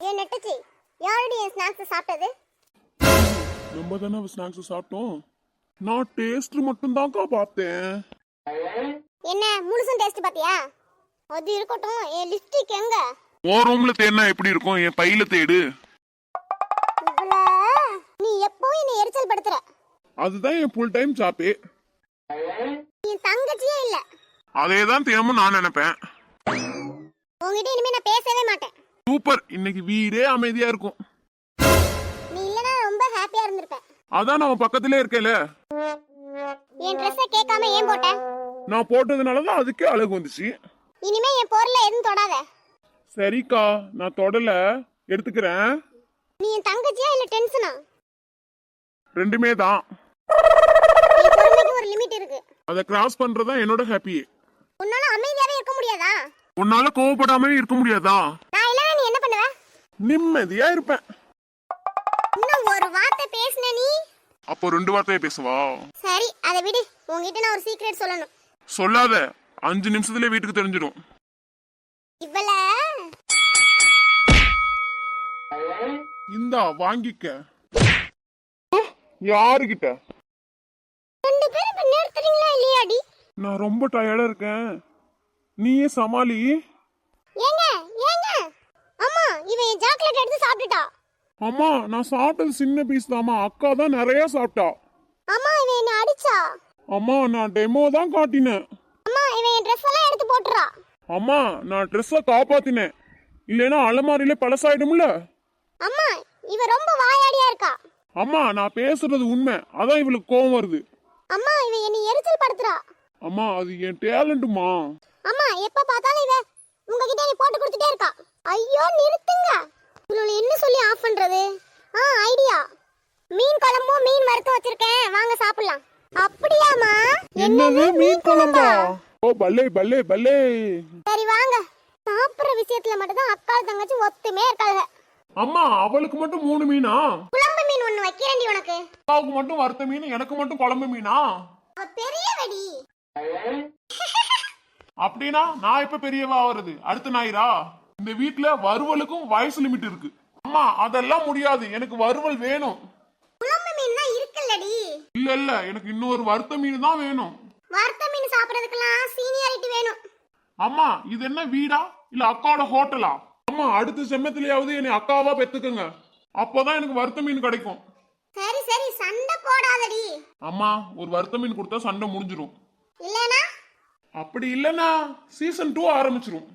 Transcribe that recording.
ஏன் நெட்டச்சி யாரடி என் ஸ்நாக்ஸ் சாப்பிட்டது? நம்ம தானே ஸ்நாக்ஸ் சாப்பிட்டோம். நான் டேஸ்ட் மட்டும் தான்க்கா பார்த்தேன். என்ன முழுசும் டேஸ்ட் பாத்தியா? அது இருக்கட்டும், என் லிப்ஸ்டிக் எங்க? ஓ ரூம்ல தேடினா எப்படி இருக்கும்? என் பையில தேடு. நீ எப்பவும் என்ன எரிச்சல் படுத்துற. அதுதான் என் ஃபுல் டைம் சாப்பே. நீ தங்கச்சியே இல்ல. அதேதான் தினமும் நான் நினைப்பேன். உன்கிட்ட இனிமே நான் பேசவே மாட்டேன். சூப்பர், இன்னைக்கு வீடே அமைதியா இருக்கும். நீ இல்லனா ரொம்ப ஹாப்பியா இருந்திருப்பேன். அதான் நான் பக்கத்திலே இருக்கேல. என் Dress கேட்காம ஏன் போட்ட? நான் போட்டதுனால தான் அதுக்கே அழகு வந்துச்சு. இனிமே என் பொருளை எதுவும் தொடாத. சரிக்கா, நான் தொடல, எடுத்துக்கிறேன். நீ என் தங்கச்சியா இல்ல டென்ஷனா? ரெண்டுமே தான். என் பொறுமைக்கு ஒரு லிமிட் இருக்கு. அத கிராஸ் பண்றதா என்னோட ஹாப்பி. உன்னால அமைதியாவே இருக்க முடியாதா? உன்னால கோவப்படாம இருக்க முடியாதா? நான் இல்லனா நீ என்ன பண்ணுவ? நிம்மதியா இருப்பேன். இன்னும் ஒரு வார்த்தை பேசுன நீ? அப்போ ரெண்டு வார்த்தையே பேசுவா? சரி, அதை விடு. உன்கிட்ட நான் ஒரு சீக்ரெட் சொல்லணும். சொல்லாத, 5 நிமிஷத்துல வீட்டுக்கு தெரிஞ்சிடும். இவள இந்தா வாங்கிக்க. யாருகிட்ட? ரெண்டு பேரும் இப்ப நிறுத்துறீங்களா இல்லையாடி? நான் ரொம்ப டயர்டா இருக்கேன், நீயே சமாளி. ஏங்க ஏங்க, அம்மா இவன் என் சாக்லேட் எடுத்து சாப்பிட்டுட்டா. அம்மா நான் சாப்பிட்டது சின்ன பீஸ் தாமா, அக்கா தான் நிறைய சாப்பிட்டா. அம்மா இவன் என்ன அடிச்சா. அம்மா நான் டெமோ தான் காட்டினேன். அம்மா இவன் என் Dress எல்லாம் எடுத்து போட்டுறா. அம்மா நான் ட்ரெஸ்ஸை காப்பாத்தினேன், இல்லைன்னா அலமாரியில பழசாயிடும்ல. அம்மா இவ ரொம்ப வாயாடியா இருக்கா. அம்மா நான் பேசுறது உண்மை, அதான் இவளுக்கு கோவம் வருது. அம்மா இவன் என்ன எரிச்சல் படுத்துறா. அம்மா அது என் டேலண்ட்டுமா. அம்மா எப்ப பார்த்தாலும் இவ உங்ககிட்ட நீ போட்டு கொடுத்துட்டே இருக்கா. ஐயோ நிறுத்துங்க. இவள என்ன சொல்லி ஆஃப் பண்றது? ஐடியா. மீன் குழம்பும் மீன் வறுத்து வச்சிருக்கேன், வாங்க சாப்பிடலாம். அப்படியாமா? என்னது மீன் குழம்பா? ஓ பல்லே பல்லே பல்லே. சரி வாங்க. சாப்பிடுற விஷயத்துல மட்டும் தான் அக்கா தங்கச்சி ஒத்துமே இருக்காங்க. அம்மா அவளுக்கு மட்டும் 3 மீனா? குழம்பு மீன் ஒண்ணு வைக்கிறேன்டி உனக்கு. அக்காவுக்கு மட்டும் வறுத்த மீன், எனக்கு மட்டும் குழம்பு மீனா? அவ பெரிய வெடி. அப்படின்னா நான் இப்ப பெரியவா ஆவறது? அடுத்த ஞாயிறா? இந்த வீட்ல வறுவலுக்கும் வயசு லிமிட் இருக்கு. அம்மா அதெல்லாம் முடியாது, எனக்கு வறுவல் வேணும். குழம்பு மீன் தான் இருக்குல்லடி. இல்ல இல்ல, எனக்கு இன்னொரு வறுத்த மீன் தான் வேணும். வறுத்த மீன் சாப்பிடுறதுக்கெல்லாம் சீனியாரிட்டி வேணும். அம்மா இது என்ன வீடா இல்ல அக்காவோட ஹோட்டலா? அம்மா அடுத்த செம்மத்திலேயாவது என்னை அக்காவா பெத்துக்குங்க, அப்பதான் எனக்கு வறுத்த மீன் கிடைக்கும். சரி சரி சண்டை போடாதடி. அம்மா ஒரு வறுத்த மீன் கொடுத்தா சண்டை முடிஞ்சிடும். இல்லனா? அப்படி இல்லனா சீசன் 2 ஆரம்பிச்சிரும்.